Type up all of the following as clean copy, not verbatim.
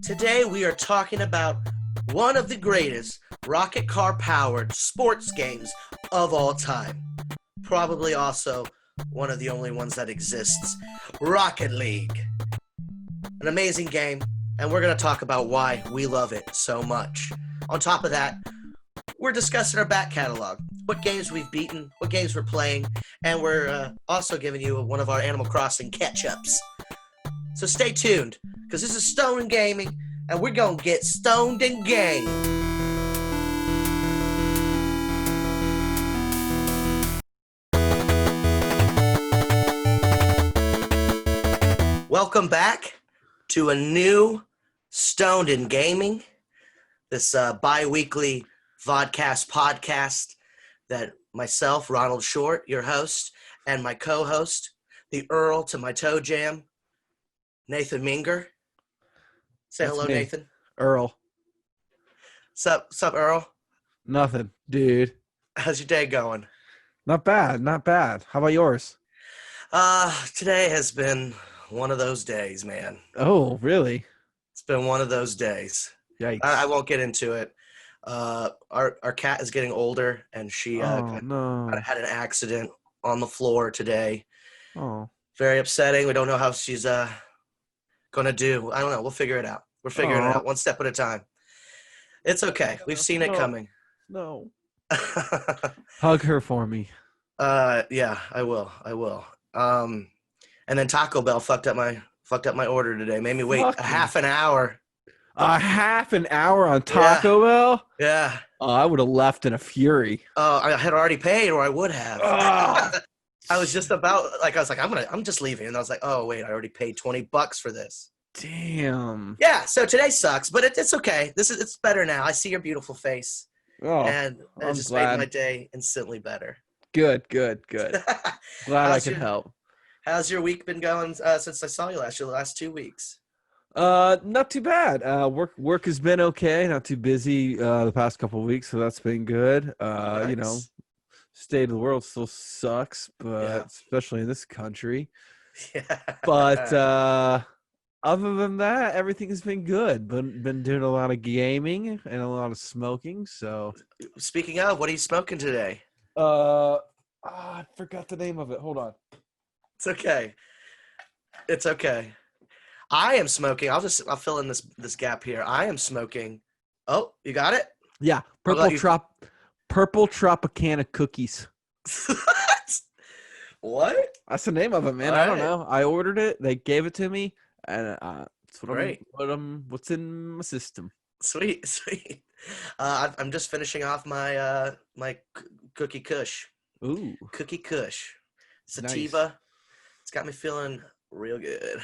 Today we are talking about one of the greatest rocket car powered sports games of all time. Probably also one of the only ones that exists, Rocket League. An amazing game, and we're going to talk about why we love it so much. On top of that, we're discussing our back catalog, what games we've beaten, what games we're playing, and we're also giving you one of our Animal Crossing ketchups. So stay tuned, because this is Stone and Gaming, and we're going to get stoned and game. Welcome back to a new Stoned and Gaming, this bi-weekly vodcast podcast that myself, Ronald Short, your host, and my co-host, the Earl to my toe jam, Nathan Minger. Say That's hello, me. Nathan. Earl. Sup, Earl? Nothing, dude. How's your day going? Not bad, not bad. How about yours? Today has been one of those days, man. Oh, really? It's been one of those days. Yikes. I won't get into it. Our cat is getting older, and she no. had an accident on the floor today. Oh. Very upsetting. We don't know how she's gonna do. I don't know. We'll figure it out. We're figuring it out one step at a time. It's okay. We've seen it coming. No. Hug her for me. Yeah, I will. And then Taco Bell fucked up my order today. Made me wait a half an hour. A half an hour on Taco Bell? Yeah. Oh, I would have left in a fury. I had already paid, or I would have. Oh. I was just about I'm just leaving, and I was like, oh wait, I already paid $20 for this. Damn. Yeah. So today sucks, but it's okay. It's better now. I see your beautiful face, and it just made my day instantly better. Good. Glad I could help. How's your week been going since I saw you the last 2 weeks? Not too bad. Work has been okay. Not too busy the past couple of weeks, so that's been good. Nice. You know, state of the world still sucks, but especially in this country. Yeah. But other than that, everything has been good. Been doing a lot of gaming and a lot of smoking. So, speaking of, what are you smoking today? I forgot the name of it. Hold on. It's okay. I am smoking. I'll fill in this gap here. I am smoking. Oh, you got it? Yeah, purple Tropicana cookies. What? That's the name of it, man. All I don't right. know. I ordered it. They gave it to me, and it's what's in my system. Sweet. I'm just finishing off my my Cookie Kush. Ooh, Cookie Kush. Sativa. Nice. It's got me feeling real good.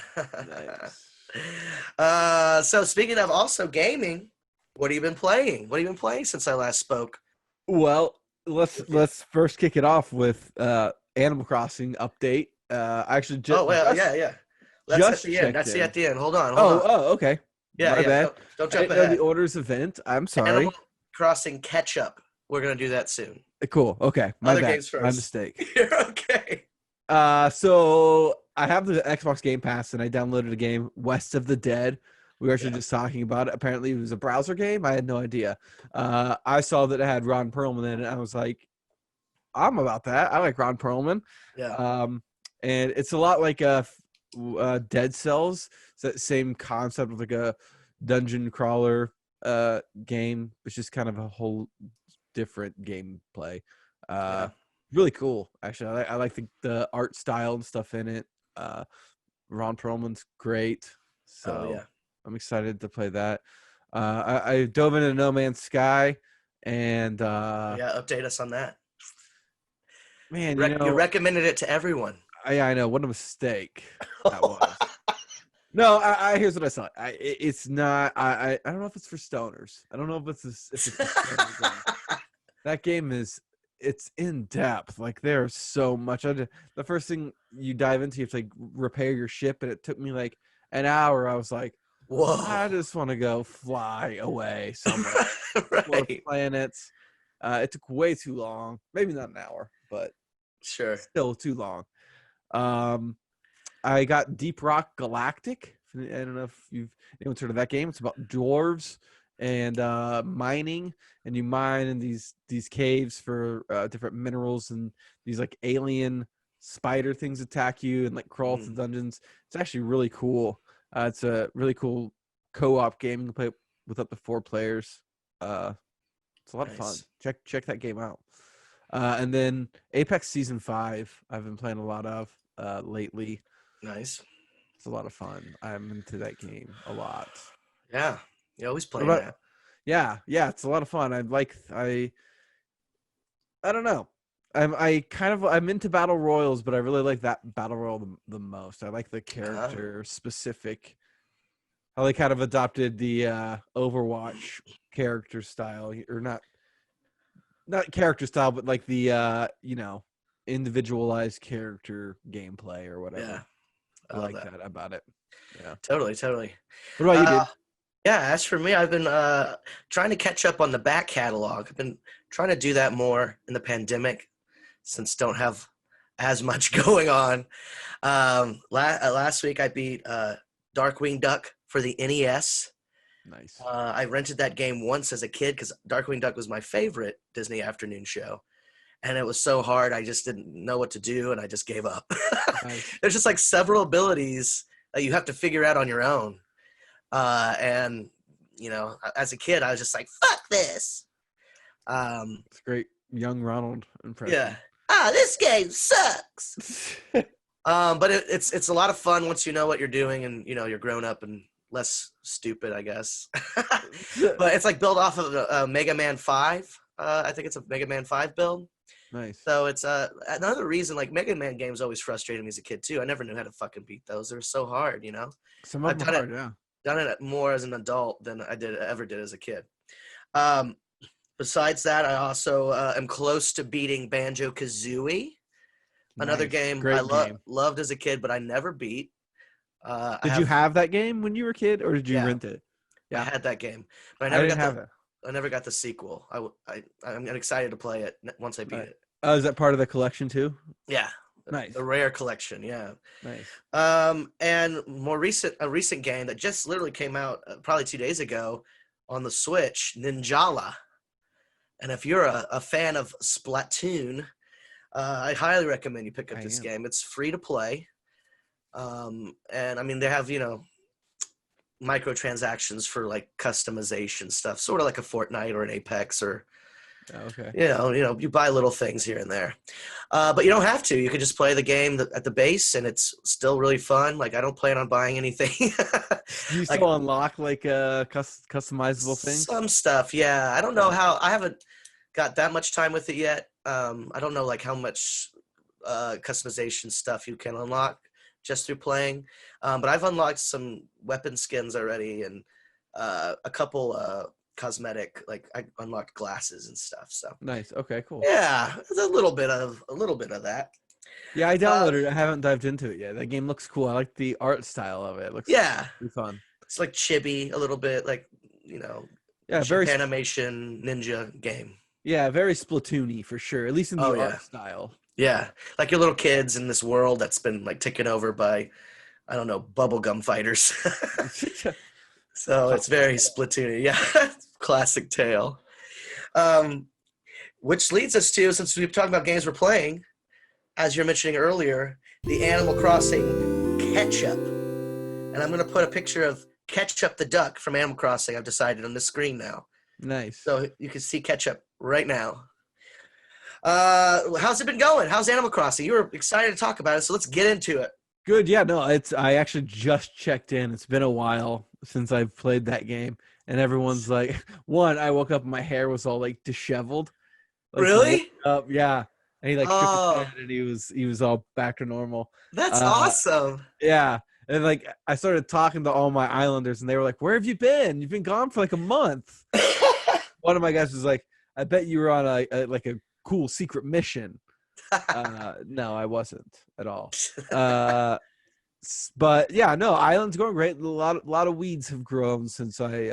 Nice. So speaking of also gaming, what have you been playing? What have you been playing since I last spoke? Well, let's first kick it off with Animal Crossing update. Actually, yeah. That's at the end. That's at the end. Hold on. Oh, okay. Yeah, My bad. Don't jump I know ahead. the orders event. I'm sorry. Animal Crossing ketchup. We're gonna do that soon. Cool. Okay. My Other bad. games first. My mistake. You're okay. So I have the Xbox Game Pass, and I downloaded a game, West of the Dead. We were actually just talking about it. Apparently, it was a browser game. I had no idea. I saw that it had Ron Perlman in it. I was like, I'm about that. I like Ron Perlman. Yeah. And it's a lot like Dead Cells. It's that same concept of like a dungeon crawler game. It's just kind of a whole different gameplay. Really cool, actually. I like the art style and stuff in it. Ron Perlman's great, so I'm excited to play that. I dove into No Man's Sky, and update us on that. Man, you recommended it to everyone. I know, what a mistake that was. No, here's what I saw. It's not. I don't know if it's for stoners. I don't know if it's a stoners game. That game it's in depth. Like, there's so much. The first thing you dive into, you have to like repair your ship, and it took me like an hour. I was like, whoa, I just want to go fly away somewhere. Right. Planets. It took way too long. Maybe not an hour, but sure, still too long. I got Deep Rock Galactic I don't know if you've anyone's heard of that game. It's about dwarves and mining, and you mine in these caves for different minerals, and these like alien spider things attack you and like crawl through dungeons. It's actually really cool. It's a really cool co-op game. You can play with up to 4 players. It's a lot of fun. Check that game out. And then Apex Season 5, I've been playing a lot of lately. Nice. It's a lot of fun. I'm into that game a lot. Yeah, you always play that. Yeah, it's a lot of fun. I don't know. I'm into battle royals, but I really like that battle royal the most. I like the character specific. How they kind of adopted the Overwatch character style, or not character style, but like the individualized character gameplay or whatever. Yeah, I like that about it. Yeah, totally. What about you, dude? Yeah, as for me, I've been trying to catch up on the back catalog. I've been trying to do that more in the pandemic, since don't have as much going on. Last week I beat Darkwing Duck for the NES. Nice. I rented that game once as a kid because Darkwing Duck was my favorite Disney afternoon show. And it was so hard, I just didn't know what to do, and I just gave up. Nice. There's just like several abilities that you have to figure out on your own. And, as a kid, I was just like, fuck this. It's great. Young Ronald impression. Yeah. This game sucks. But it's a lot of fun once you know what you're doing and, you're grown up and less stupid, I guess. But it's like built off of Mega Man 5. I think it's a Mega Man 5 build. Nice. So it's another reason, like, Mega Man games always frustrated me as a kid too. I never knew how to fucking beat those. They were so hard, Some of them are hard, yeah. Done it more as an adult than I ever did as a kid. Besides that, I also am close to beating Banjo-Kazooie. Another game I loved as a kid, but I never beat. Did you have that game when you were a kid, or did you rent it? Yeah, I had that game, but I didn't have it. I never got the sequel. I'm excited to play it once I beat it. Oh, is that part of the collection too? Yeah. Nice. The rare collection, yeah. Nice. And a recent game that just literally came out probably 2 days ago on the Switch, Ninjala. And if you're a fan of Splatoon, I highly recommend you pick up this game. It's free to play. And I mean, they have, microtransactions for like customization stuff, sort of like a Fortnite or an Apex or, you buy little things here and there. But you don't have to. You can just play the game at the base, and it's still really fun. Like, I don't plan on buying anything. Do you still unlock like customizable things? Some stuff, yeah. I don't know how. I haven't got that much time with it yet. I don't know like how much customization stuff you can unlock just through playing. But I've unlocked some weapon skins already, and a couple cosmetic, like I unlocked glasses and stuff. So nice. Okay, cool. Yeah, it's a little bit of that. Yeah, I downloaded it. I haven't dived into it yet. That game looks cool. I like the art style of it. It looks pretty fun. It's like chibi a little bit, like very animation ninja game. Yeah, very Splatoony for sure. At least in the art style. Yeah, like your little kids in this world that's been like taken over by, I don't know, bubblegum fighters. So it's very Splatoony. Yeah, classic tale. Which leads us to, since we've talked about games we're playing, as you're mentioning earlier, the Animal Crossing Ketchup. And I'm going to put a picture of Ketchup the duck from Animal Crossing, I've decided, on the screen now. Nice. So you can see Ketchup right now. How's it been going? How's Animal Crossing? You were excited to talk about it, so let's get into it. Good. Yeah, no, I actually just checked in. It's been a while since I've played that game, and everyone's like, I woke up and my hair was all like disheveled. Like, really? Yeah. And he like shook his head, and he was all back to normal. That's awesome. Yeah. And like I started talking to all my islanders, and they were like, "Where have you been? You've been gone for like a month." One of my guys was like, "I bet you were on a cool secret mission." No, I wasn't at all. But yeah, no, island's going great. A lot of weeds have grown since I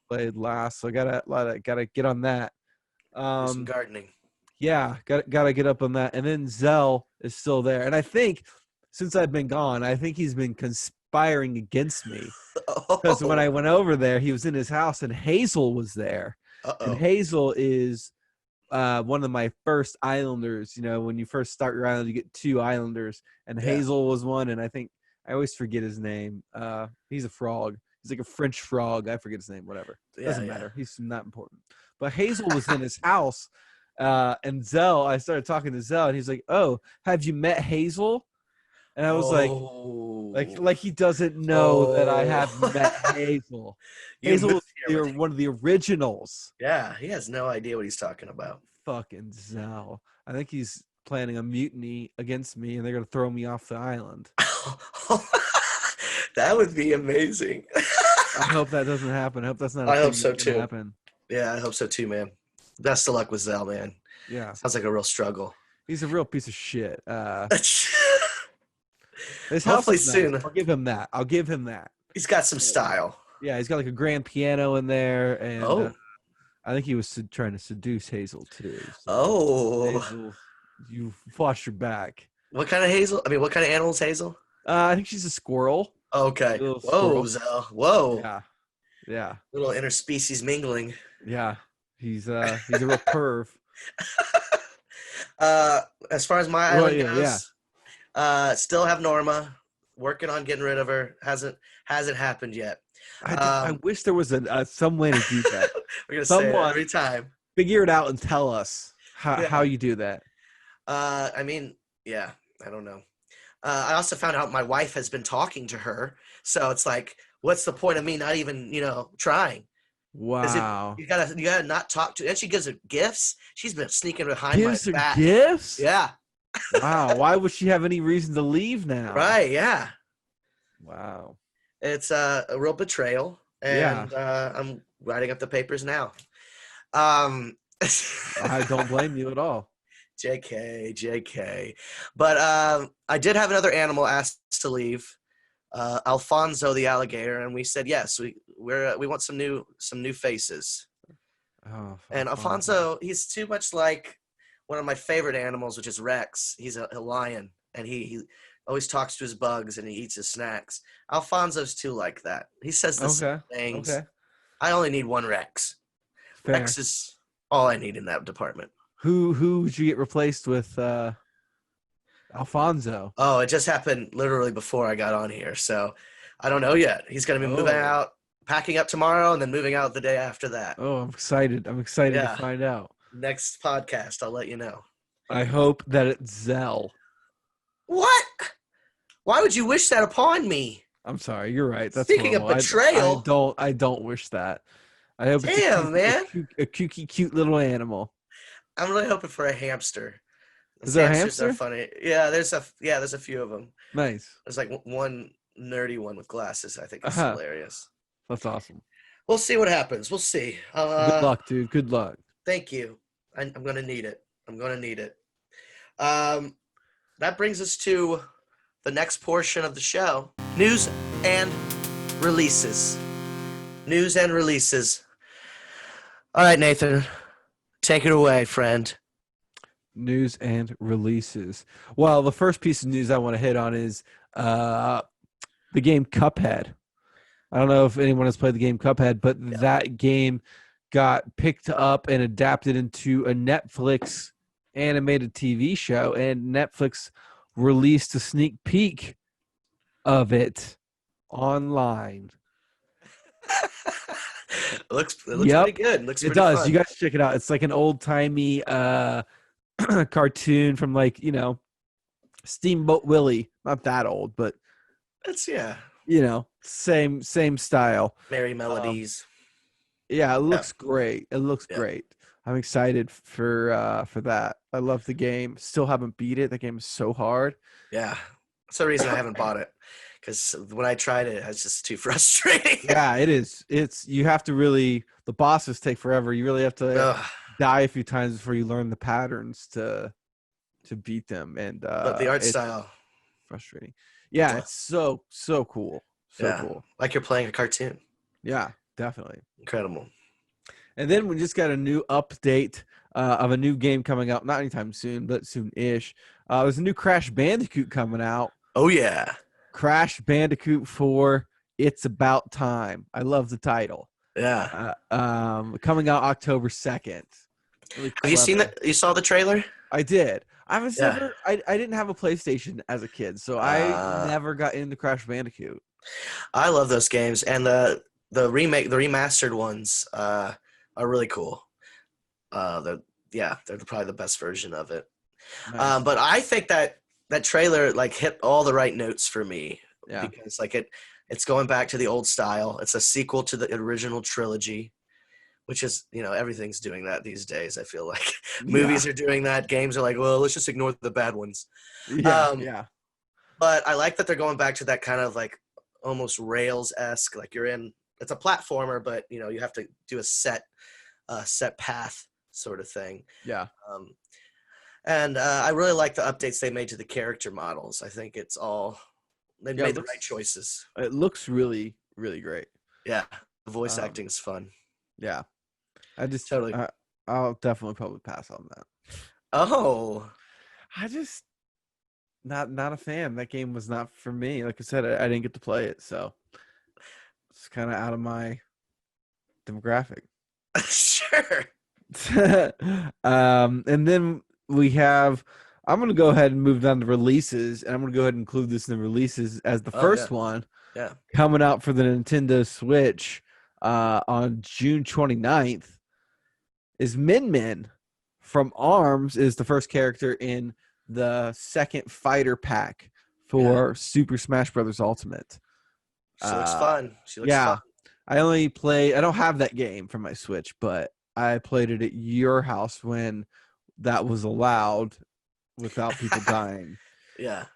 played last, so I gotta get on that. Some gardening. Yeah, gotta get up on that. And then Zell is still there, and I think since I've been gone, I think he's been conspiring against me. Oh. Because when I went over there, he was in his house, and Hazel was there. And Hazel is one of my first islanders. You know, when you first start your island, you get 2 islanders, and Hazel was one. And I think I always forget his name. He's a frog. He's like a French frog. I forget his name. Whatever. Doesn't matter. He's not important. But Hazel was in his house, and Zell. I started talking to Zell, and he's like, "Oh, have you met Hazel?" And I was like he doesn't know that I have met Hazel. Hazel was one of the originals. Yeah, he has no idea what he's talking about. Fucking Zell. I think he's planning a mutiny against me, and they're gonna throw me off the island. That would be amazing. I hope that doesn't happen. I hope that's not. I hope so too. Happen. Yeah, I hope so too, man. Best of luck with Zell, man. Yeah, sounds like a real struggle. He's a real piece of shit. His Hopefully house is soon. Nice. I'll give him that. He's got some style. Yeah, he's got like a grand piano in there, and I think he was trying to seduce Hazel too. So Hazel, you watch your back. What kind of Hazel? I mean, what kind of animal is Hazel? I think she's a squirrel. Okay. Whoa, Zell. Whoa. Yeah. Little interspecies mingling. Yeah. He's a real perv. As far as my island goes, still have Norma. Working on getting rid of her. Hasn't happened yet. I wish there was some way to do that. We're gonna say it every time. Figure it out and tell us how you do that. I mean, yeah, I don't know. I also found out my wife has been talking to her, so it's like, what's the point of me not even, trying? Wow. You gotta not talk to. And she gives her gifts. She's been sneaking behind my back. Gifts? Yeah. Wow. Why would she have any reason to leave now? Right. Yeah. Wow. It's a real betrayal, and I'm writing up the papers now. I don't blame you at all. JK. But I did have another animal asked to leave, Alfonso the alligator, and we said yes. We want some new faces. Oh, and Alfonso, he's too much like one of my favorite animals, which is Rex. He's a lion, and he always talks to his bugs and he eats his snacks. Alfonso's too like that. He says the same things. Okay. I only need one Rex. Fair. Rex is all I need in that department. Who would you get replaced with Alfonso? Oh, it just happened literally before I got on here, so I don't know yet. He's going to be moving out, packing up tomorrow, and then moving out the day after that. Oh, I'm excited. To find out. Next podcast, I'll let you know. I hope that it's Zell. What? Why would you wish that upon me? I'm sorry. You're right. That's Speaking horrible. of betrayal. I don't wish that. I hope a cute little animal. I'm really hoping for a hamster. Is there a hamster? Are funny. Yeah, there's a few of them. Nice. There's like one nerdy one with glasses. I think it's hilarious. That's awesome. We'll see what happens. We'll see. Good luck, dude. Good luck. Thank you. I'm gonna need it. That brings us to the next portion of the show: news and releases. All right, Nathan. Take it away, friend. News and releases. Well, the first piece of news I want to hit on is the game Cuphead. I don't know if anyone has played the game Cuphead, but that game got picked up and adapted into a Netflix animated TV show, and Netflix released a sneak peek of it online. It looks pretty good. It does. Fun. You guys check it out. It's like an old-timey cartoon from Steamboat Willie. Not that old, but it's same style. Merry Melodies. It looks great. It looks great. I'm excited for that. I love the game. Still haven't beat it. The game is so hard. Yeah. That's the reason I haven't bought it. Because when I tried it, it's just too frustrating. Yeah, it is. You have to really, the bosses take forever. You really have to die a few times before you learn the patterns to beat them. And but the art style, frustrating. Yeah, it's so cool. Cool. Like you're playing a cartoon. Yeah, definitely. Incredible. And then we just got a new update of a new game coming out. Not anytime soon, but soon-ish. There's a new Crash Bandicoot coming out. Oh, yeah. Crash Bandicoot 4, It's About Time. I love the title. Yeah. Coming out October 2nd. Really Have you seen clever. that? You saw the trailer? I did. I was Yeah. never. I didn't have a PlayStation as a kid, so I never got into Crash Bandicoot. I love those games, and the remastered ones are really cool. They're probably the best version of it. Nice. But I think that trailer like hit all the right notes for me Yeah. because like it's going back to the old style. It's a sequel to the original trilogy, which is, everything's doing that these days. I feel like movies are doing that. Games are like, well, let's just ignore the bad ones. Yeah. But I like that they're going back to that kind of like almost Rails-esque. Like it's a platformer, but you have to do a set path sort of thing. Yeah. And I really like the updates they made to the character models. I think they made the right choices. It looks really, really great. Yeah, the voice acting is fun. Yeah, I just totally. I'll definitely probably pass on that. Oh, I just not a fan. That game was not for me. Like I said, I didn't get to play it, so it's kind of out of my demographic. Sure. And then we have. I'm gonna go ahead and move down to releases, and I'm gonna go ahead and include this in the releases as the first one. Yeah. Coming out for the Nintendo Switch on June 29th is Min Min from ARMS. Is the first character in the second fighter pack for Super Smash Bros. Ultimate. She looks fun. Fun. I don't have that game for my Switch, but I played it at your house when that was allowed without people dying. Yeah.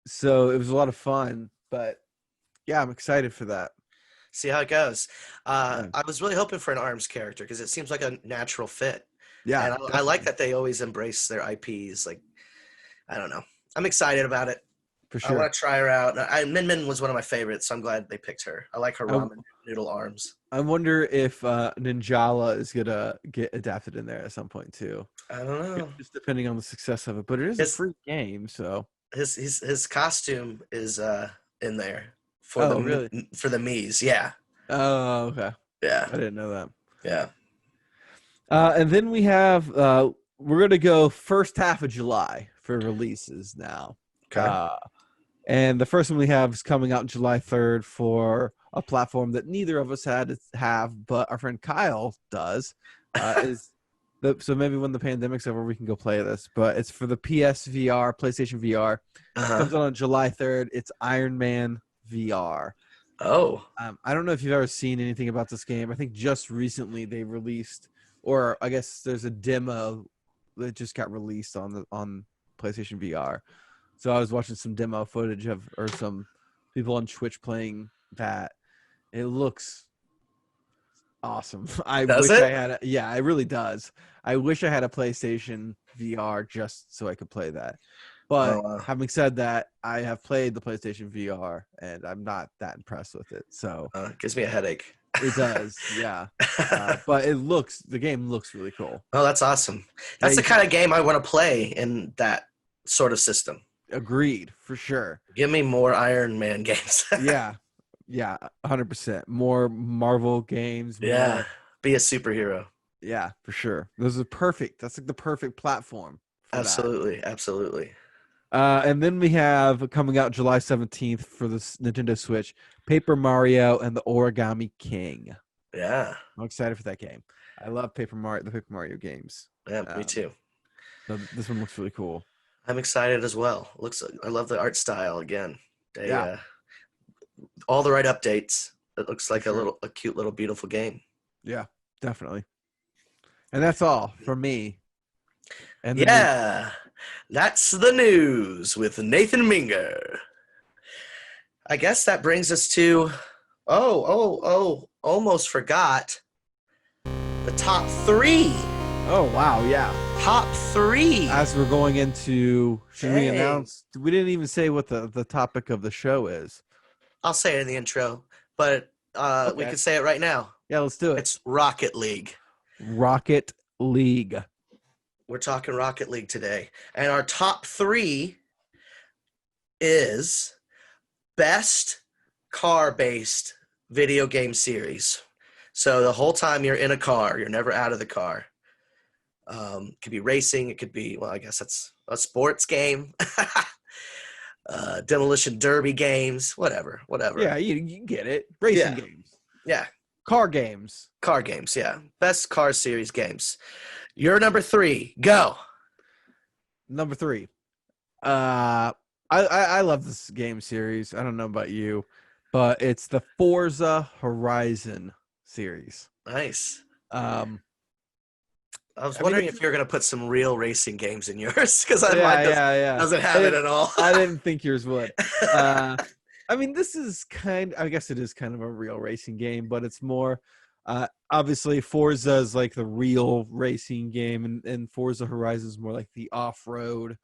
So it was a lot of fun, but yeah, I'm excited for that. See how it goes. I was really hoping for an ARMS character because it seems like a natural fit. Yeah. And I like that they always embrace their IPs. Like, I don't know. I'm excited about it. For sure. I want to try her out. Min Min was one of my favorites, so I'm glad they picked her. I like her ramen noodle arms. I wonder if Ninjala is gonna get adapted in there at some point too. I don't know. Just depending on the success of it, but it is a free game, so his costume is in there for for the Mii's. Yeah. Oh, okay. Yeah. I didn't know that. Yeah. And then we have we're gonna go first half of July for releases now. Okay. And the first one we have is coming out July 3rd for a platform that neither of us have, but our friend Kyle does. So maybe when the pandemic's over, we can go play this. But it's for the PSVR, PlayStation VR. It comes out on July 3rd. It's Iron Man VR. Oh. I don't know if you've ever seen anything about this game. I think just recently they released, or I guess there's a demo that just got released on PlayStation VR. So I was watching some demo footage or some people on Twitch playing that. It looks awesome. Yeah, it really does. I wish I had a PlayStation VR just so I could play that. But having said that, I have played the PlayStation VR and I'm not that impressed with it. So it gives me a headache. It does, yeah. But the game looks really cool. Oh, that's awesome. That's the kind of game I want to play in that sort of system. Agreed, for sure. Give me more Iron Man games. Yeah, 100%. More Marvel games. Yeah, be a superhero. Yeah, for sure. Those are perfect. That's like the perfect platform. Absolutely. And then we have coming out July 17th for the Nintendo Switch, Paper Mario and the Origami King. Yeah, I'm excited for that game. I love the Paper Mario games. Yeah, me too. So this one looks really cool. I'm excited as well. I love the art style again. All the right updates. It looks like a cute little beautiful game. Yeah, definitely. And that's all from me. And that's the news with Nathan Minger. I guess that brings us to almost forgot the top 3. Oh, wow, yeah. Top 3. As we're going into, should we announce? We didn't even say what the topic of the show is. I'll say it in the intro, but we can say it right now. Yeah, let's do it. It's Rocket League. Rocket League. We're talking Rocket League today. And our top 3 is best car-based video game series. So the whole time you're in a car, you're never out of the car. It could be racing. It could be, well, I guess that's a sports game. Demolition derby games, whatever. Yeah, you get it. Yeah. Racing games, Yeah. car games. Car games, yeah. Best car series games. You're number 3. Go. Number 3. I love this game series. I don't know about you, but it's the Forza Horizon series. Nice. Um, I was I mean, wondering if you were going to put some real racing games in yours, because mine yeah. doesn't have it at all. I didn't think yours would. I mean, this is I guess it is kind of a real racing game, but it's more, obviously Forza is like the real racing game, and Forza Horizon is more like the off-road,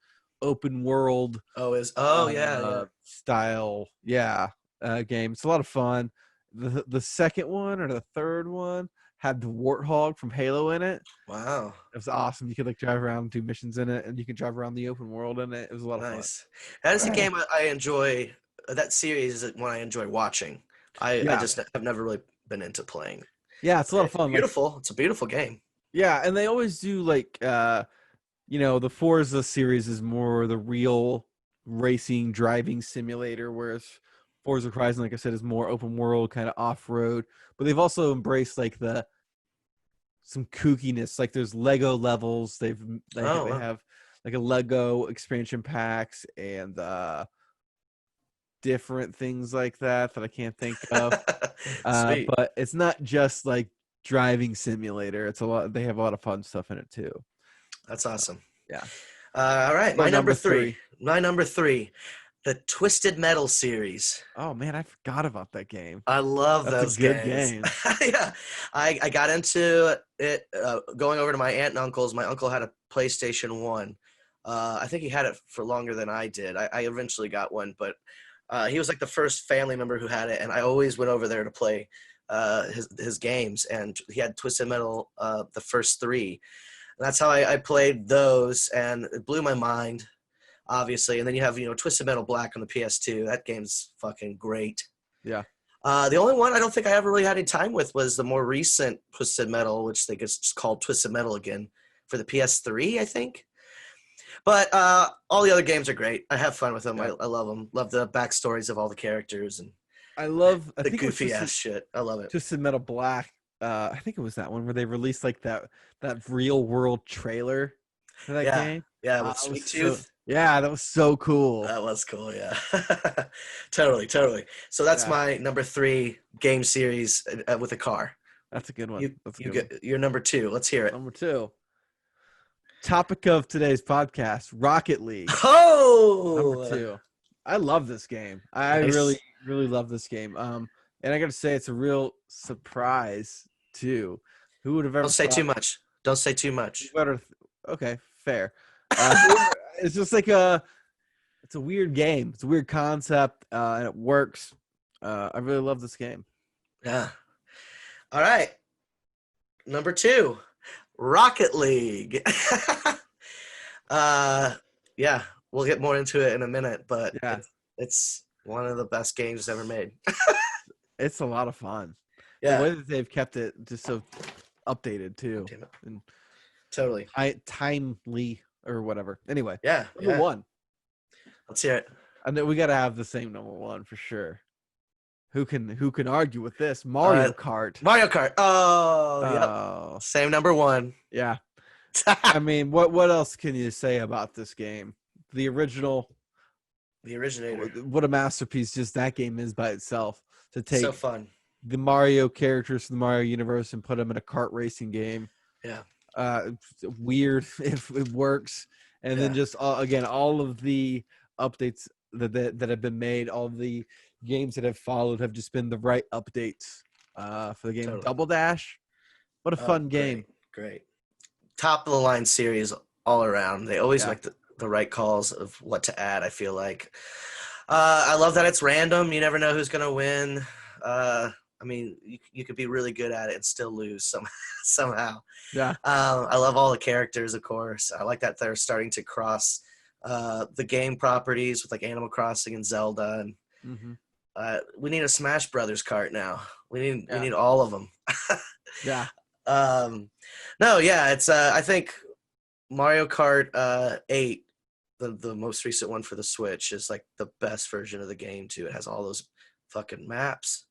open world. Yeah. Style, game. It's a lot of fun. The second one or the third one had the Warthog from Halo in it. Wow. It was awesome. You could like drive around, do missions in it, and you could drive around the open world in it. It was a lot of fun. Nice. That is a game I enjoy. That series is one I enjoy watching. I just have never really been into playing. Yeah, it's a lot of fun. Beautiful. It's a beautiful game. Yeah, and they always do like the Forza series is more the real racing driving simulator, whereas Forza Horizon, like I said, is more open world, kind of off road. But they've also embraced like some kookiness. Like there's Lego levels. They have like a Lego expansion packs and different things like that I can't think of. But it's not just like driving simulator. It's a lot. They have a lot of fun stuff in it too. That's awesome. Yeah. All right, my number 3. My number 3, the Twisted Metal series. Oh man, I forgot about that game. I love That's those a good games. game. Yeah, I got into it going over to my aunt and uncle's. My uncle had a PlayStation 1. I think he had it for longer than I did. I eventually got one, but he was like the first family member who had it, and I always went over there to play his games. And he had Twisted Metal, the first 3. And that's how I played those, and it blew my mind, obviously. And then you have Twisted Metal Black on the PS2. That game's fucking great. Yeah. The only one I don't think I ever really had any time with was the more recent Twisted Metal, which they just called Twisted Metal again for the PS3, I think. But all the other games are great. I have fun with them. Yeah. I love them. Love the backstories of all the characters and I think goofy ass shit. I love it. Twisted Metal Black. I think it was that one where they released like that real world trailer for that game. Yeah, with Sweet Tooth. Yeah, that was so cool. That was cool, yeah. Totally. So that's my number 3 game series with a car. That's a good one. You're number 2. Let's hear it. Number 2. Topic of today's podcast, Rocket League. Oh! Number 2. I love this game. I really, really love this game. And I got to say, it's a real surprise, too. Who would have ever Don't say too much. Don't say too much. Okay, fair. It's just like it's a weird game. It's a weird concept, and it works. I really love this game. Yeah. All right. Number 2, Rocket League. Yeah, we'll get more into it in a minute, but it's one of the best games ever made. It's a lot of fun. Yeah. The way that they've kept it just so updated too. And totally. Timely or whatever. Anyway. Yeah. Number 1. Let's hear it. And then we got to have the same number 1 for sure. Who can argue with this? Mario Kart. Mario Kart. Oh, yep. Same number 1. Yeah. I mean, what else can you say about this game? The originator. What a masterpiece just that game is by itself. To take so fun. The Mario characters from the Mario universe and put them in a kart racing game. Yeah. Weird if it works. And then just all of the updates that have been made, all of the games that have followed have just been the right updates for the game. Totally. Double Dash. What a fun game. Great. Top of the line series all around. They always make the right calls of what to add, I feel like. I love that it's random. You never know who's going to win. I mean, you could be really good at it and still lose somehow. Yeah. I love all the characters, of course. I like that they're starting to cross the game properties with like Animal Crossing and Zelda, and Mm-hmm. we need a Smash Brothers cart now. We Yeah. need all of them. Yeah. No, yeah, it's I think Mario Kart 8, the most recent one for the Switch, is like the best version of the game too. It has all those fucking maps.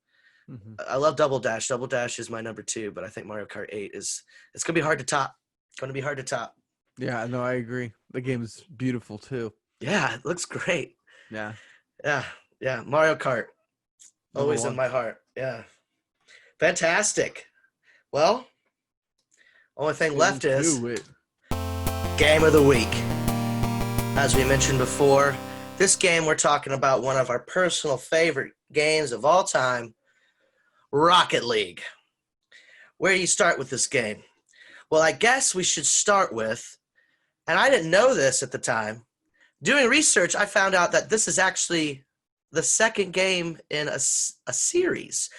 Mm-hmm. I love Double Dash. Double Dash is my number 2, but I think Mario Kart 8 it's gonna be hard to top. It's gonna be hard to top. Yeah. No, I agree. The game is beautiful too. Yeah, it looks great. Yeah. Yeah, yeah. Mario Kart, Number always in one. my heart. Yeah, fantastic. Well, only thing left is Into it. Game of the Week. As we mentioned before, this game we're talking about one of our personal favorite games of all time, Rocket League. Where do you start with this game? Well, I guess we should start with, and I didn't know this at the time, doing research, I found out that this is actually the second game in a series.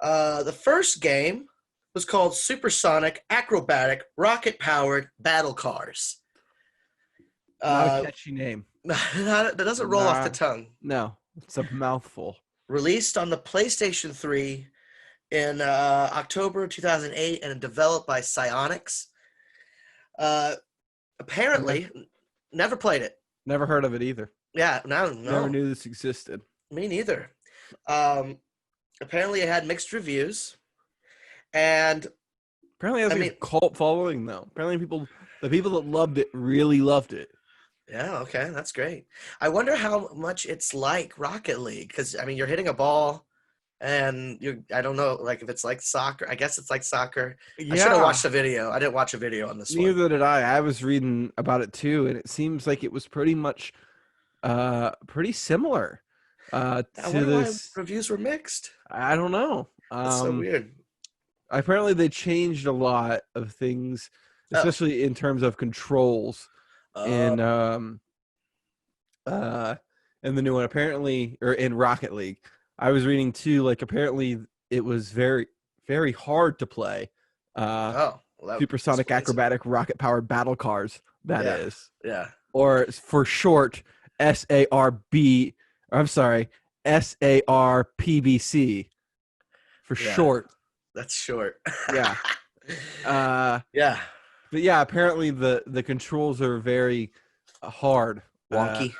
The first game was called Supersonic Acrobatic Rocket Powered Battle Cars. Not a catchy name. That doesn't roll off the tongue. No, it's a mouthful. Released on the PlayStation 3 in October 2008 and developed by Psyonix. Apparently, never played it. Never heard of it either. Yeah, no. Never knew this existed. Me neither. Apparently, it had mixed reviews, and Apparently, it has a cult following though. Apparently, the people that loved it really loved it. Yeah, okay, that's great. I wonder how much it's like Rocket League, because I mean, you're hitting a ball, and I don't know, like if it's like soccer. I guess it's like soccer. Yeah. I should have watched the video. I didn't watch a video on this one. Neither did I. I was reading about it too, and it seems like it was pretty much, pretty similar. I To wonder why this, reviews were mixed. I don't know. That's so weird. Apparently, they changed a lot of things, especially in terms of controls. In the new one, apparently, or in Rocket League, I was reading too. Like apparently, it was very, very hard to play. Supersonic Acrobatic Rocket Powered Battle Cars. That is, or for short, SARB. I'm sorry, SARPBC for short. That's short. Yeah. Yeah. But yeah, apparently the controls are very hard. Wonky.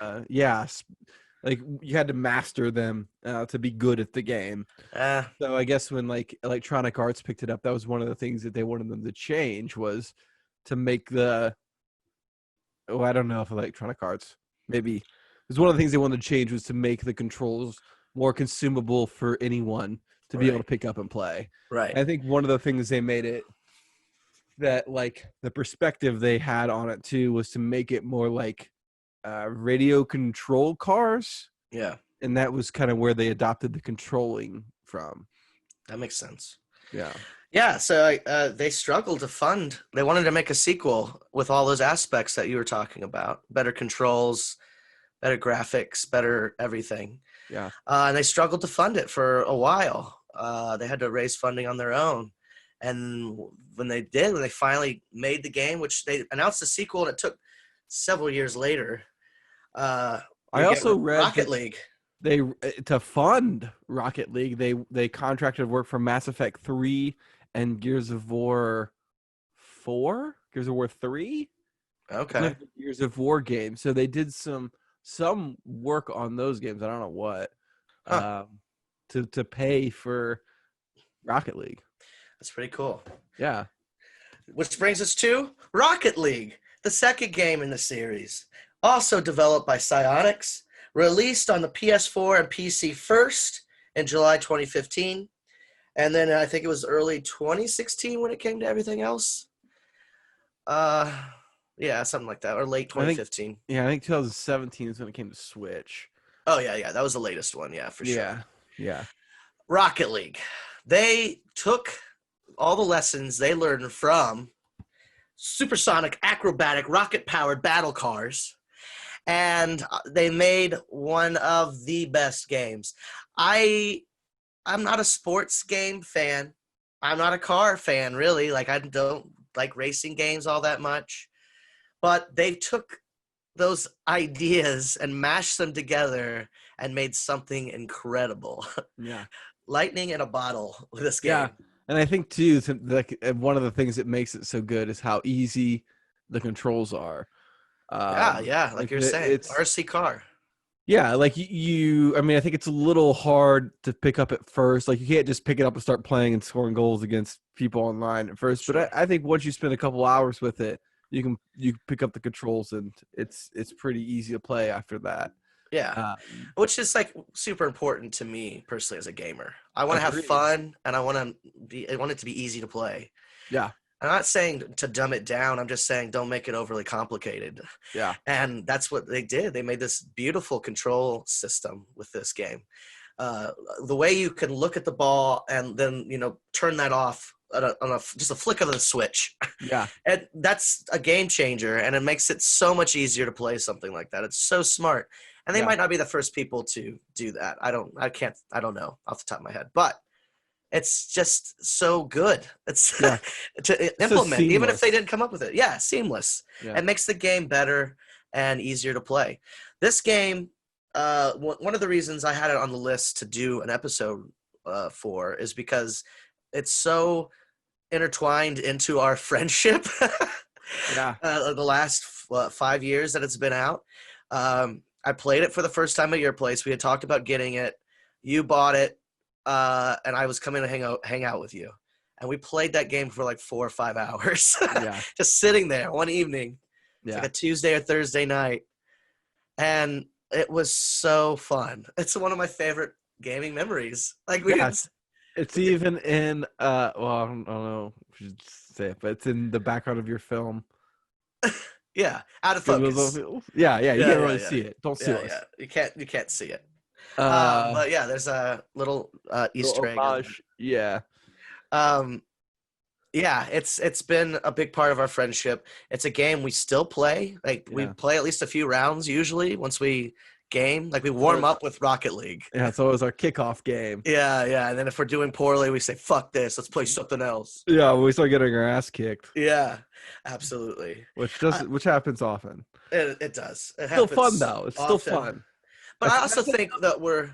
Like you had to master them to be good at the game. So I guess when like Electronic Arts picked it up, that was one of the things that they wanted them to change was to make I don't know if Electronic Arts, maybe it was one of the things they wanted to change was to make the controls more consumable for anyone to be able to pick up and play. Right. And I think one of the things they made it that like the perspective they had on it too was to make it more like radio control cars. Yeah. And that was kind of where they adopted the controlling from. That makes sense. Yeah. Yeah. So they struggled to fund. They wanted to make a sequel with all those aspects that you were talking about. Better controls, better graphics, better everything. Yeah. And they struggled to fund it for a while. They had to raise funding on their own. And when they did, when they finally made the game, which they announced the sequel, and it took several years later. I also read Rocket League. They to fund Rocket League, they contracted work for Mass Effect 3 and Gears of War 4, Gears of War 3. Okay. Gears of War games. So they did some work on those games. I don't know what to pay for Rocket League. That's pretty cool. Yeah. Which brings us to Rocket League, the second game in the series. Also developed by Psyonix, released on the PS4 and PC first in July 2015. And then I think it was early 2016 when it came to everything else. Yeah, something like that, or late 2015. I think 2017 is when it came to Switch. Oh, yeah, that was the latest one, yeah, for sure. Yeah. Rocket League. They took all the lessons they learned from Supersonic Acrobatic Rocket-Powered Battle Cars, and they made one of the best games. I'm not a sports game fan. I'm not a car fan, really. Like, I don't like racing games all that much. But they took those ideas and mashed them together and made something incredible. Yeah. Lightning in a bottle with this Yeah. game. And I think too, like one of the things that makes it so good is how easy the controls are. Yeah, like Like you're saying, it's RC car. yeah, like I mean, I think it's a little hard to pick up at first. Like you can't just pick it up and start playing and scoring goals against people online at first. But Sure. I think once you spend a couple hours with it, you can pick up the controls and it's pretty easy to play after that. Yeah. Um, Which is like super important to me personally as a gamer. I want to have Agreed. fun and I want it to be easy to play. Yeah, I'm not saying to dumb it down. I'm just saying don't make it overly complicated. yeah, And that's what they did. They made this beautiful control system with this game. The way you can look at the ball and then turn that off on just a flick of the switch, yeah, and that's a game changer. And it makes it so much easier to play something like that. It's so smart. And they yeah, might not be the first people to do that. I don't know off the top of my head, but it's just so good. It's yeah. to So implement, even if they seamless. didn't come up with it. Yeah, seamless. Yeah, It makes the game better and easier to play. This game, one of the reasons I had it on the list to do an episode for is because it's so intertwined into our friendship. yeah, The last 5 years that it's been out. I played it for the first time at your place. We had talked about getting it. You bought it. And I was coming to hang out with you, and we played that game for like 4 or 5 hours, yeah, just sitting there one evening. It's yeah. like a Tuesday or Thursday night, and it was so fun. It's one of my favorite gaming memories. Like we Yeah, didn't, it's even in well, I don't know if you should say it, but it's in the background of your film. yeah, out of Google's focus. over- Yeah, yeah, you Yeah, can't yeah, really yeah, see it. Don't see yeah, us. yeah. You can't see it. Uh, But yeah, there's a little little Easter egg. homage. Yeah, Um, Yeah, it's been a big part of our friendship. It's a game we still play. Like we yeah, play at least a few rounds usually once we game. Like we warm So- up with Rocket League. yeah. It's always our kickoff game. Yeah, yeah. And then if we're doing poorly, we say, fuck this, let's play something else. Yeah, we start getting our ass kicked, Yeah, absolutely. which happens often. It does. It Still fun happens though. It's still often. fun. But I I also think that we're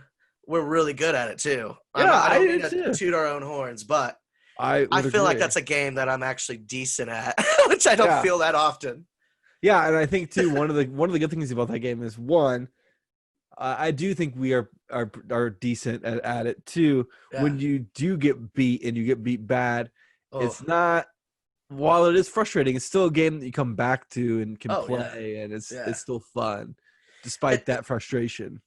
really good at it too. Yeah, I don't I mean do to too. toot our own horns, but I I would feel like agree. that's a game that I'm actually decent at, which I don't Yeah. feel that often. Yeah, and I think too one of the good things about that game is one, I do think we are decent at it too. Yeah. When you do get beat and you get beat bad, Oh. it's not. While it is frustrating, it's still a game that you come back to and can Oh, yeah. play, and it's Yeah. still fun, despite that frustration.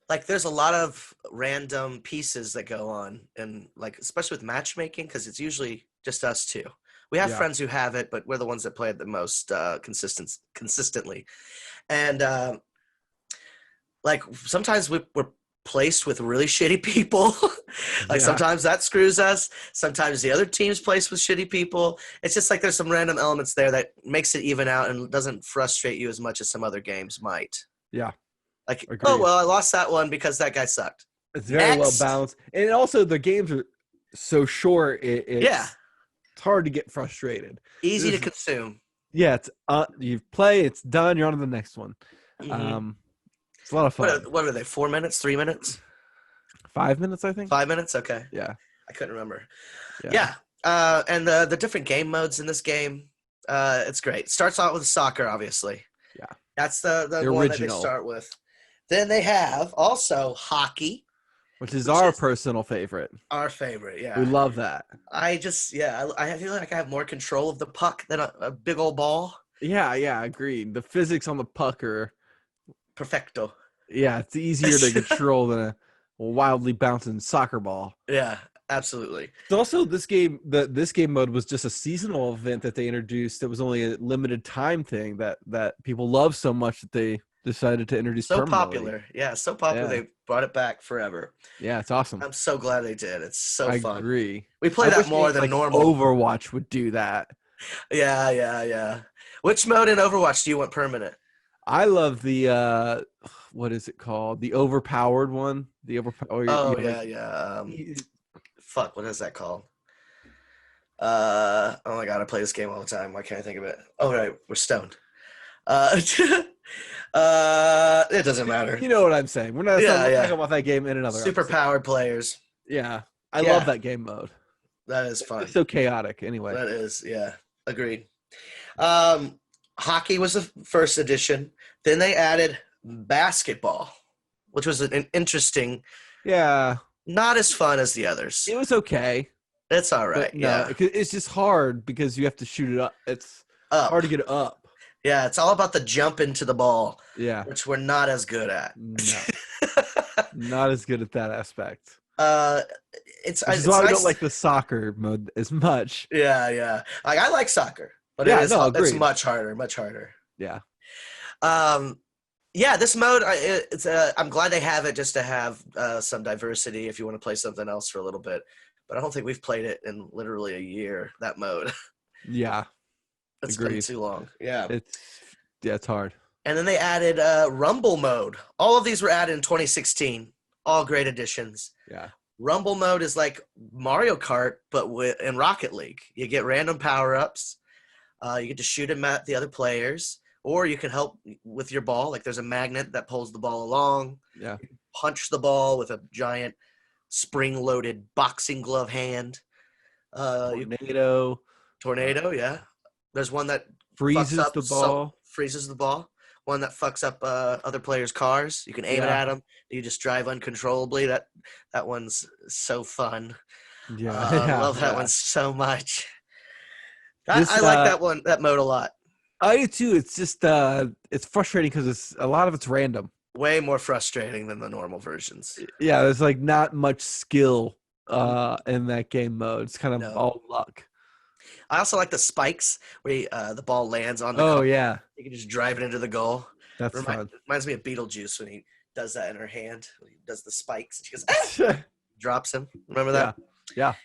Like there's a lot of random pieces that go on, and like especially with matchmaking, because it's usually just us two. We have Yeah. friends who have it, but we're the ones that play it the most consistently. And like sometimes we're placed with really shitty people. Like Yeah. sometimes that screws us. Sometimes the other team's placed with shitty people. It's just like there's some random elements there that makes it even out and doesn't frustrate you as much as some other games might. Yeah, Like, Agreed. oh well, I lost that one because that guy sucked. it's very well Next. balanced, and also the games are so short. It's Yeah. it's hard to get frustrated. Easy to This- consume. Yeah, it's you play, it's done, you're on to the next one. Mhm. It's a lot of fun. What are they? 4 minutes? 3 minutes? 5 minutes, I think. 5 minutes? Okay. Yeah. I couldn't remember. Yeah. Yeah. And the different game modes in this game, it's great. Starts out with soccer, obviously. Yeah. That's the The one that they original. start with. Then they have also hockey, Which is Which our is- personal favorite. our favorite. Yeah. We love that. I feel like I have more control of the puck than a big old ball. Yeah, agreed. The physics on the puck are Perfecto. yeah, it's easier to control than a wildly bouncing soccer ball. Yeah, absolutely. It's also this game this game mode was just a seasonal event that they introduced. It was only a limited time thing that people love so much that they decided to introduce So permanently. popular. Yeah, so popular. Yeah. They brought it back forever. Yeah, it's awesome. I'm so glad they did. It's so I fun. agree. We play I that wish more games than like normal. Overwatch would do that. Yeah. Which mode in Overwatch do you want permanent? I love the what is it called? The overpowered one. The overpowered. Oh yeah. Fuck, what is that called? Oh my god, I play this game all the time. Why can't I think of it? Oh right, we're stoned. It doesn't matter. You know what I'm saying. We're not talking about that game in another super episode. powered players. Yeah. I love that game mode. That is fun. It's so chaotic anyway. That is, yeah. Agreed. Hockey was the first edition. Then they added basketball, which was an interesting. Yeah. Not as fun as the others. It was okay. It's all right. No, it's just hard because you have to shoot it up. It's hard to get it up. Yeah, it's all about the jump into the ball. Yeah. Which we're not as good at. No. Not as good at that aspect. It's why nice. I don't like the soccer mode as much. Yeah. Like I like soccer, but it's much harder. Yeah. This mode, I'm glad they have it just to have some diversity if you want to play something else for a little bit. But I don't think we've played it in literally a year, that mode. Yeah. It's been too long. Yeah. It's hard. And then they added Rumble mode. All of these were added in 2016. All great additions. Yeah. Rumble mode is like Mario Kart, but in Rocket League. You get random power-ups. You get to shoot them at the other players. Or you can help with your ball. Like there's a magnet that pulls the ball along. Yeah. You can punch the ball with a giant spring-loaded boxing glove hand. Tornado, yeah. There's one that freezes the ball. Freezes the ball. One that fucks up other players' cars. You can aim it at them. You just drive uncontrollably. That one's so fun. Yeah. I love that one so much. I like that mode a lot. I do too. It's just it's frustrating because a lot of it's random. Way more frustrating than the normal versions. Yeah, there's like not much skill in that game mode. It's kind of all luck. I also like the spikes where the ball lands on the goal. goal. Yeah. You can just drive it into the goal. That's fun. Reminds me of Beetlejuice when he does that in her hand. When he does the spikes. And she goes, drops him. Remember that? Yeah.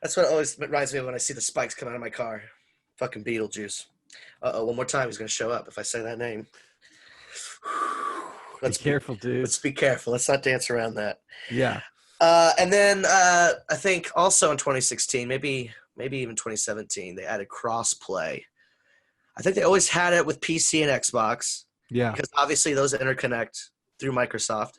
That's what always reminds me of when I see the spikes come out of my car. Fucking Beetlejuice. One more time. He's going to show up if I say that name. Be careful, dude. Let's be careful. Let's not dance around that. Yeah. And then I think also in 2016, maybe even 2017, they added cross-play. I think they always had it with PC and Xbox. Yeah. Because obviously those interconnect through Microsoft.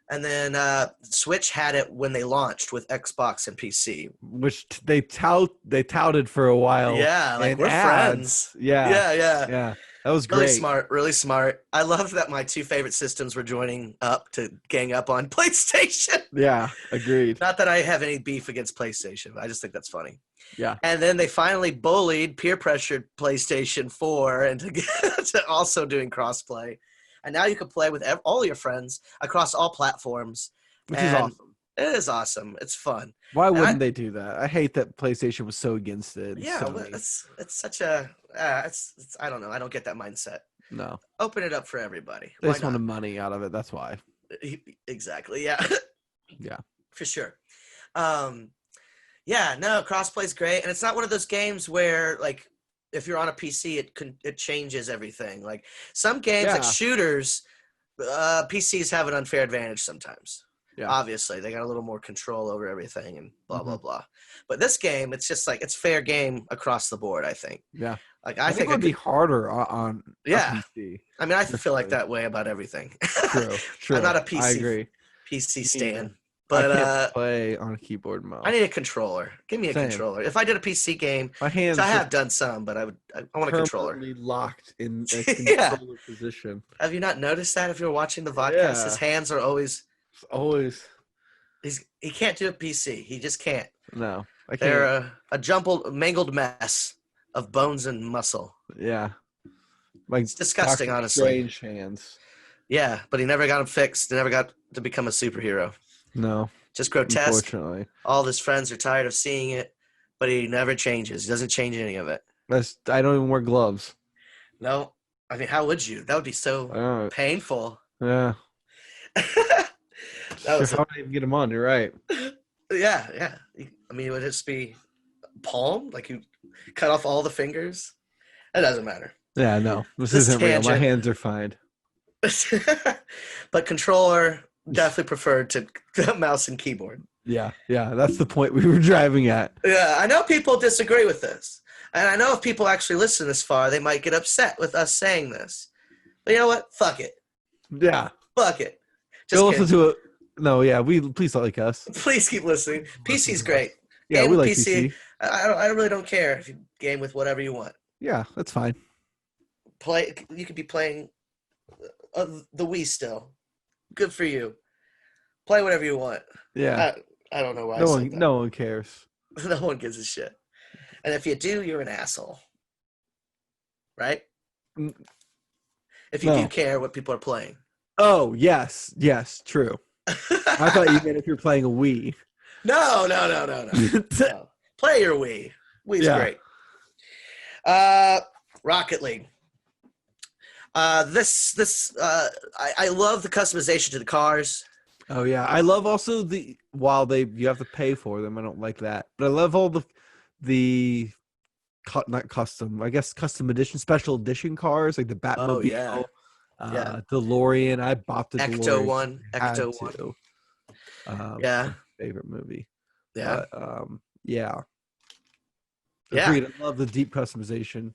And then Switch had it when they launched with Xbox and PC. Which they touted for a while. Yeah, like we're friends. Yeah. That was great. Really smart. I love that my two favorite systems were joining up to gang up on PlayStation. Yeah, agreed. Not that I have any beef against PlayStation. I just think that's funny. Yeah. And then they finally peer pressured PlayStation 4 into to also doing crossplay. And now you can play with all your friends across all platforms. Which is awesome. It is awesome. It's fun. Why wouldn't they do that? I hate that PlayStation was so against it. Yeah, it's such a it's I don't know. I don't get that mindset. No. Open it up for everybody. They just wanted money out of it. That's why. Exactly. Yeah. Yeah. For sure. Crossplay's great, and it's not one of those games where like if you're on a PC, it changes everything. Like some games, like shooters, PCs have an unfair advantage sometimes. Yeah. Obviously, they got a little more control over everything and blah, blah, blah. But this game, it's just like it's fair game across the board, I think. Yeah. Like I think it would be harder on PC. I mean, I feel like that way about everything. True. I'm not a PC. I agree. PC stan. But I can't play on a keyboard and mouse. I need a controller. Give me a controller. If I did a PC game, my hands. I have done some, but I want a controller. Locked in a controller position. Have you not noticed that if you're watching the vodcast? His hands are always. He can't do a PC. He just can't. No, I can't. They're a mangled mess of bones and muscle. Yeah, it's disgusting, Dr. honestly. Strange hands. Yeah, but he never got them fixed. He never got to become a superhero. No, just grotesque. Unfortunately, all of his friends are tired of seeing it, but he never changes. He doesn't change any of it. I don't even wear gloves. No, I mean, how would you? That would be so painful. Yeah. How would I even get him on? You're right. Yeah. I mean, it would just be palm, like you cut off all the fingers. It doesn't matter. Yeah, no, this isn't real. My hands are fine. But controller, definitely preferred to mouse and keyboard. Yeah, that's the point we were driving at. Yeah, I know people disagree with this. And I know if people actually listen this far, they might get upset with us saying this. But you know what? Fuck it. Yeah. Fuck it. Just Go kidding. listen to it. No, yeah, please don't like us. Please keep listening. PC's great. Yeah, Game we with like PC. I really don't care if you game with whatever you want. Yeah, that's fine. You could be playing the Wii still. Good for you. Play whatever you want. Yeah. I don't know why No I one, said that. no one cares. No one gives a shit. And if you do, you're an asshole. Right? If you do care what people are playing. Oh, yes, true. I thought you meant if you're playing a Wii. No. No. Play your Wii. Wii's great. Rocket League. I love the customization to the cars. Oh yeah, I love also you have to pay for them. I don't like that, but I love all the not custom, I guess custom edition, special edition cars like the Batmobile, DeLorean. I bought the Ecto DeLorean. Ecto One. Yeah, favorite movie. Yeah, yeah. Yeah. Agreed. I love the deep customization.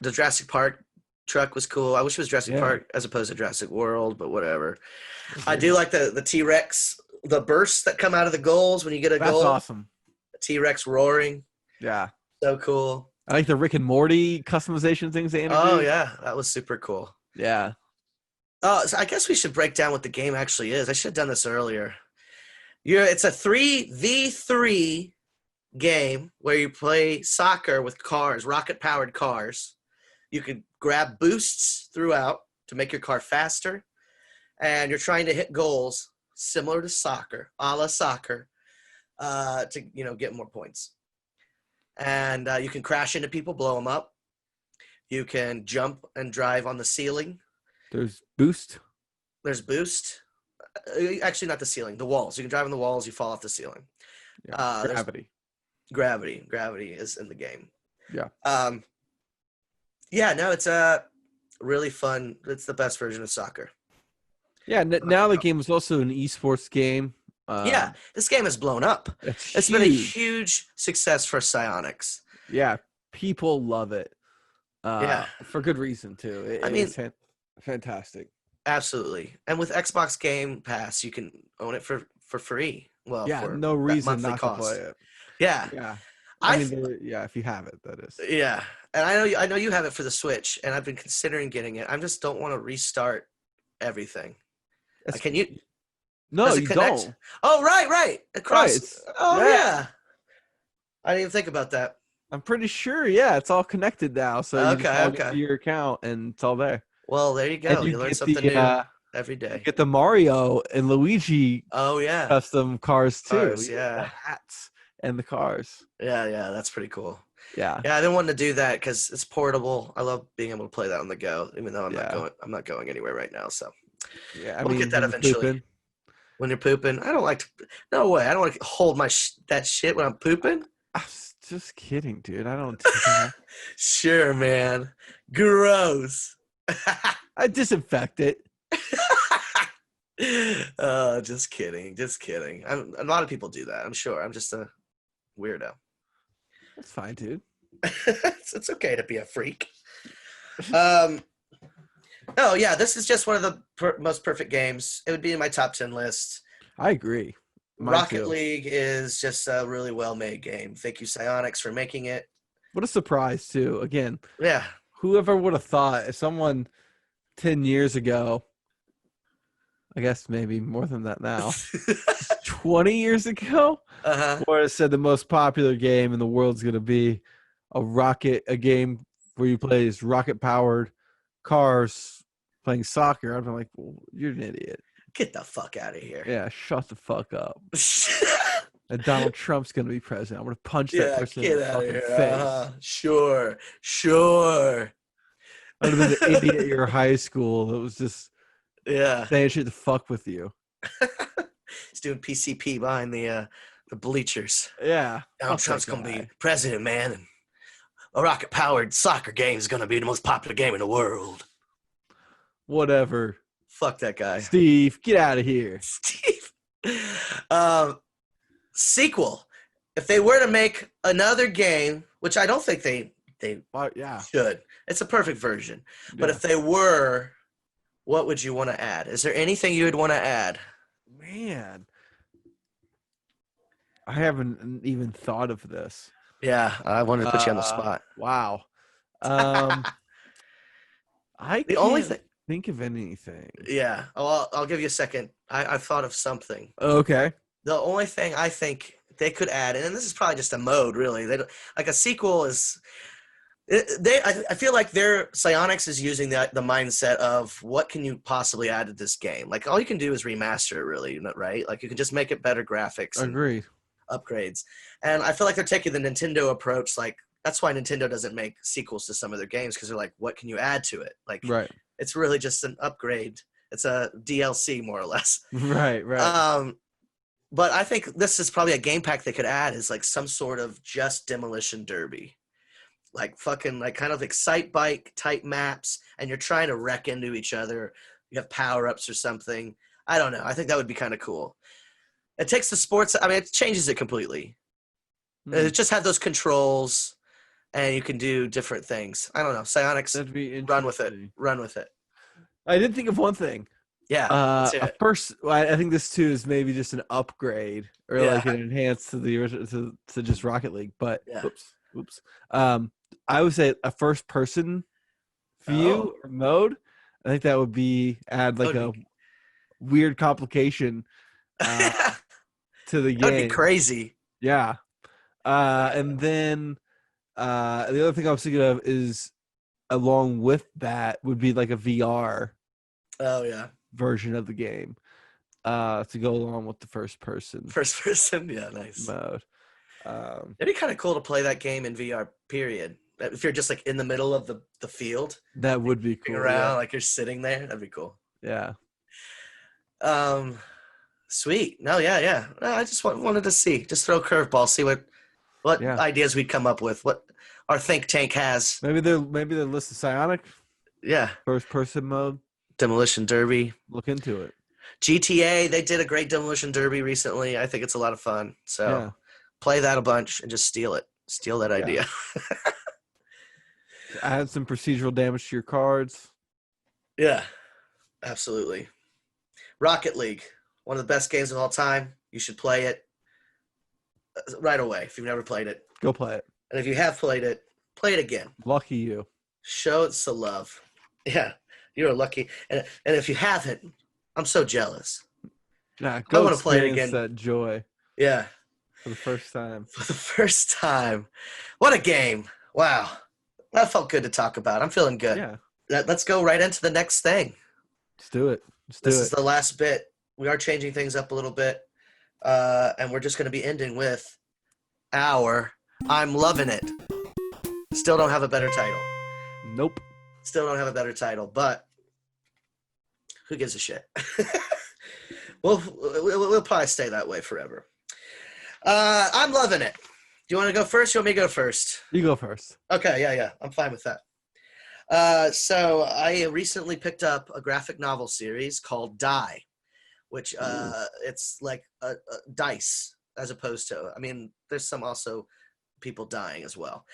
The Jurassic Park truck was cool. I wish it was Jurassic Park as opposed to Jurassic World, but whatever. I do like the T-Rex, the bursts that come out of the goals when you get a goal. That's awesome. The T-Rex roaring. Yeah. So cool. I like the Rick and Morty customization things they introduced. Oh, yeah. That was super cool. Yeah. So I guess we should break down what the game actually is. I should have done this earlier. It's a 3v3 game where you play soccer with cars, rocket-powered cars. You could grab boosts throughout to make your car faster, and you're trying to hit goals similar to soccer, a la soccer, to get more points. And you can crash into people, blow them up. You can jump and drive on the ceiling. There's boost. There's boost. Actually, not the ceiling. The walls. You can drive on the walls. You fall off the ceiling. Yeah, gravity. Gravity is in the game. Yeah. Yeah. No, it's really fun. It's the best version of soccer. Yeah. Now the game is also an esports game. Yeah, this game has blown up. It's been a huge success for Psyonix. Yeah, people love it. For good reason too. It's fantastic. Absolutely. And with Xbox Game Pass, you can own it for free. Well, for no reason not to play it. Yeah. Yeah. I mean, if you have it, that is. Yeah. And I know you have it for the Switch, and I've been considering getting it. I just don't want to restart everything. Can you? No, you don't. Oh, right. Across. Right, yeah. I didn't even think about that. I'm pretty sure. Yeah, it's all connected now. So you just log into your account, and it's all there. Well, there you go. You learn something new every day. You get the Mario and Luigi. Oh yeah. Custom cars too. Yeah. The hats and the cars. Yeah. That's pretty cool. Yeah. Yeah, I didn't want to do that because it's portable. I love being able to play that on the go, even though I'm not going anywhere right now. So yeah, we'll get that eventually. When you're pooping, I don't like to. No way. I don't want to hold that shit when I'm pooping. I was just kidding, dude. I don't do that. Sure, man. Gross. I disinfect it. Just kidding. A lot of people do that. I'm sure. I'm just a weirdo. That's fine, dude. It's okay to be a freak. Oh, yeah, this is just one of the most perfect games. It would be in my top 10 list. I agree. Rocket League is just a really well-made game. Thank you, Psyonix, for making it. What a surprise, too. Again, yeah. Whoever would have thought if someone 10 years ago, I guess maybe more than that now, 20 years ago, would have said the most popular game in the world is going to be a game where you play as rocket-powered cars playing soccer. I've been like, well, you're an idiot. Get the fuck out of here. Yeah, shut the fuck up. And Donald Trump's going to be president. I'm going to punch that person in the fucking face. Sure. I'd have been the idiot at your high school that was just saying shit to fuck with you. He's doing PCP behind the bleachers. Yeah. Donald Trump's going to be president, man. And a rocket-powered soccer game is going to be the most popular game in the world. Whatever. Fuck that guy. Steve, get out of here. Steve. Sequel. If they were to make another game, which I don't think they they Yeah. should. It's a perfect version. But Yeah. if they were, what would you want to add? Is there anything you would want to add? Man, I haven't even thought of this. Yeah, I wanted to put you on the spot. Wow. I The only can't thing, think of anything. yeah. Oh, I'll give you a second. I've thought of something. Okay. The only thing I think they could add, and this is probably just a mode, really. They don't, like a sequel is. I feel like their Psyonix is using the mindset of what can you possibly add to this game. Like all you can do is remaster it, really, right? Like you can just make it better graphics and Agreed. upgrades. And I feel like they're taking the Nintendo approach. Like that's why Nintendo doesn't make sequels to some of their games because they're like, what can you add to it? Like Right. it's really just an upgrade. It's a DLC more or less. Right. But I think this is probably a game pack they could add is like some sort of just demolition derby. Like fucking like kind of excite bike type maps and you're trying to wreck into each other. You have power-ups or something. I don't know. I think that would be kind of cool. It takes the sports, I mean, it changes it completely. It just have those controls and you can do different things. I don't know. Psyonix, That'd be run with it. interesting. Run with it. I did think of one thing. Yeah. Let's hear it. I think this too is maybe just an upgrade or like an enhance to the original to just Rocket League. But oops. I would say a first person view or mode. I think that would be add like a weird complication to the game. That'd be crazy. Yeah. And then the other thing I was thinking of is along with that would be like a VR. Oh yeah. Version of the game to go along with the first person, yeah, nice mode. It'd be kind of cool to play that game in VR, period. If you're just like in the middle of the field, that would be cool. Around like you're sitting there, that'd be cool. Yeah. Sweet. No, yeah. No, I just wanted to just throw a curveball, see what ideas we'd come up with, what our think tank has. Maybe they're list of Psyonix. Yeah. First person mode. Demolition Derby. Look into it. GTA, they did a great Demolition Derby recently. I think it's a lot of fun. So play that a bunch and just steal it. Steal that idea. Add some procedural damage to your cards. Yeah, absolutely. Rocket League, one of the best games of all time. You should play it right away if you've never played it. Go play it. And if you have played it, play it again. Lucky you. Show it some love. Yeah. You're lucky, and if you haven't, I'm so jealous. Yeah, I want to play it again. That joy. Yeah, for the first time. For the first time, what a game! Wow, that felt good to talk about. I'm feeling good. Yeah. Let's go right into the next thing. Let's do it. This is the last bit. We are changing things up a little bit, and we're just going to be ending with our "I'm loving it." Still don't have a better title. Nope. Still don't have a better title, but who gives a shit? we'll probably stay that way forever. I'm loving it. Do you want to go first? You want me to go first? You go first. Okay, yeah. I'm fine with that. So I recently picked up a graphic novel series called Die, which it's like a dice as opposed to, I mean, there's some also people dying as well.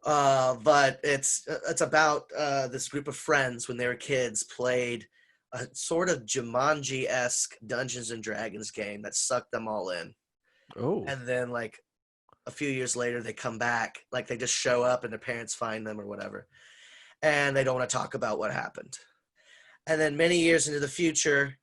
But it's about this group of friends when they were kids played a sort of Jumanji-esque Dungeons and Dragons game that sucked them all in. Oh. And then like a few years later they come back, like they just show up and their parents find them or whatever. And they don't want to talk about what happened. And then many years into the future,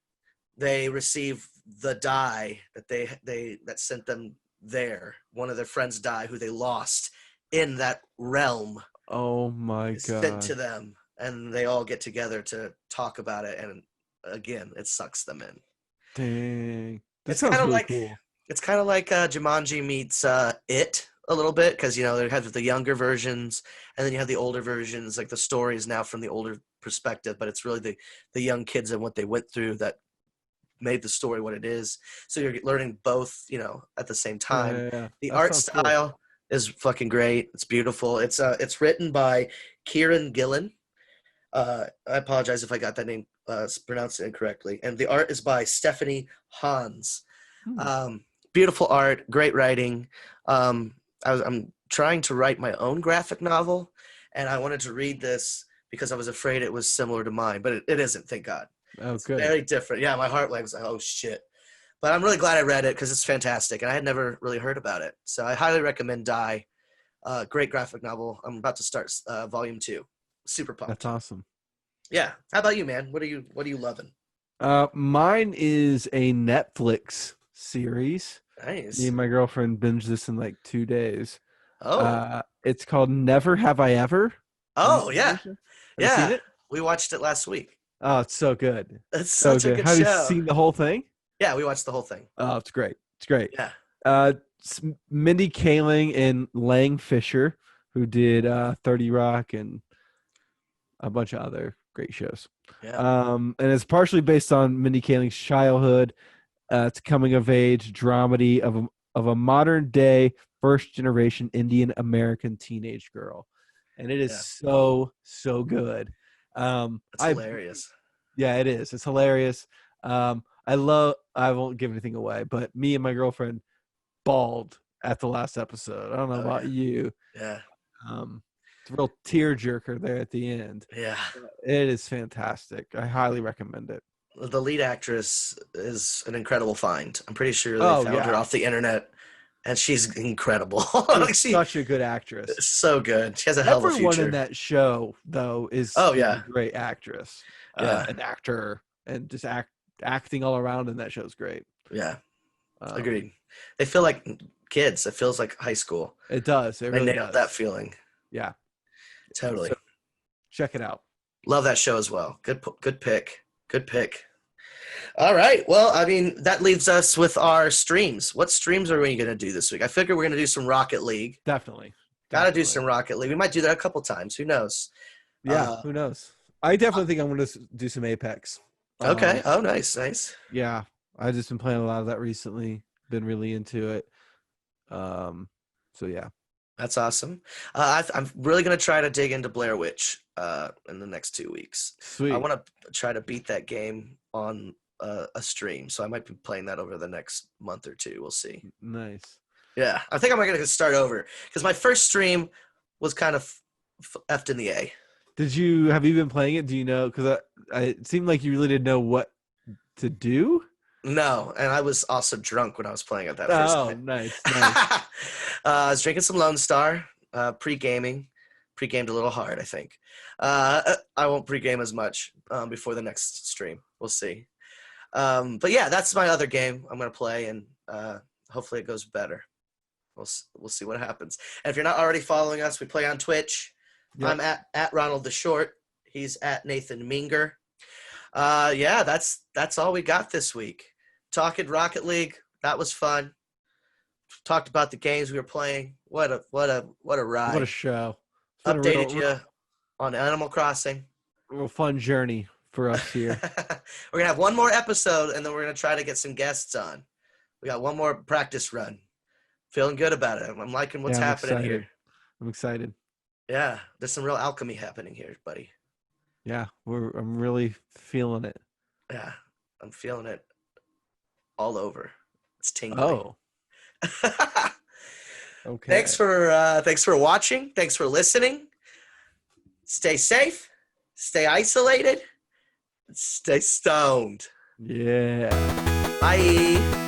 they receive the die that that sent them there. One of their friends died who they lost in that realm. Oh my God. Sent to them, and they all get together to talk about it, and again, it sucks them in. Dang. That sounds really cool. It's kind of like Jumanji meets It a little bit, because they have the younger versions, and then you have the older versions. Like the story is now from the older perspective, but it's really the young kids and what they went through that made the story what it is. So you're learning both, at the same time. Yeah. The art style is fucking great. It's beautiful. It's written by Kieran Gillen. I apologize if I got that name pronounced incorrectly. And the art is by Stephanie Hans. Beautiful art, great writing. I'm trying to write my own graphic novel, and I wanted to read this because I was afraid it was similar to mine, but it isn't, thank God. Oh, It's good. very different. Yeah, my heart was like, oh shit. But I'm really glad I read it because it's fantastic, and I had never really heard about it. So I highly recommend Die. Great graphic novel. I'm about to start volume 2. Super pumped. That's awesome. Yeah. How about you, man? What are you loving? Mine is a Netflix series. Nice. Me and my girlfriend binged this in like 2 days. Oh. It's called Never Have I Ever. Oh, yeah. Have you seen it? We watched it last week. Oh, it's so good. It's So such a good. good Have you show. seen the whole thing? Yeah, we watched the whole thing. Oh, it's great. It's great. Yeah. Mindy Kaling and Lang Fisher, who did 30 Rock and a bunch of other great shows. Yeah. And it's partially based on Mindy Kaling's childhood. It's a coming of age dramedy of a modern day first generation Indian American teenage girl, and it is so good. It's hilarious. Yeah, it is. It's hilarious. I won't give anything away, but me and my girlfriend bawled at the last episode. I don't know about you. Yeah. It's a real tearjerker there at the end. Yeah. It is fantastic. I highly recommend it. The lead actress is an incredible find. I'm pretty sure they found her off the internet, and she's incredible. She's such a good actress. So good. She has a hell of a future. Everyone in that show, though, is a great actress. An actor, and just acting all around in that show is great. Yeah. Agreed. They feel like kids. It feels like high school. It does. It really they nailed that feeling. Yeah. Totally. So, check it out. Love that show as well. Good pick. Good pick. All right. Well, I mean, that leaves us with our streams. What streams are we going to do this week? I figure we're going to do some Rocket League. Definitely. Got to do some Rocket League. We might do that a couple times. Who knows? Yeah, who knows? I definitely think I'm going to do some Apex. Okay. Oh, nice. Yeah. I've just been playing a lot of that recently. Been really into it. So, yeah. That's awesome. I'm really going to try to dig into Blair Witch in the next 2 weeks. Sweet. I want to try to beat that game on a stream, so I might be playing that over the next month or two. We'll see. Nice. Yeah, I think I'm going to start over because my first stream was kind of effed in the A. Have you been playing it? Do you know? Because it seemed like you really didn't know what to do. No, and I was also drunk when I was playing it that first night. Oh, nice. I was drinking some Lone Star, pre-gaming. Pre-gamed a little hard, I think. I won't pre-game as much before the next stream. We'll see. But yeah, that's my other game I'm going to play, and hopefully it goes better. We'll see what happens. And if you're not already following us, we play on Twitch. Yep. I'm at Ronald the Short. He's at Nathan Minger. Yeah, that's all we got this week. Talking Rocket League, that was fun. Talked about the games we were playing. What a ride! What a show! Updated you on Animal Crossing. A fun journey for us here. We're gonna have one more episode, and then we're gonna try to get some guests on. We got one more practice run. Feeling good about it. I'm liking what's happening here. I'm excited. Yeah, there's some real alchemy happening here, buddy. Yeah, I'm really feeling it. Yeah, I'm feeling it all over. It's tingling. Oh. Okay. Thanks for watching. Thanks for listening. Stay safe. Stay isolated. Stay stoned. Yeah. Bye.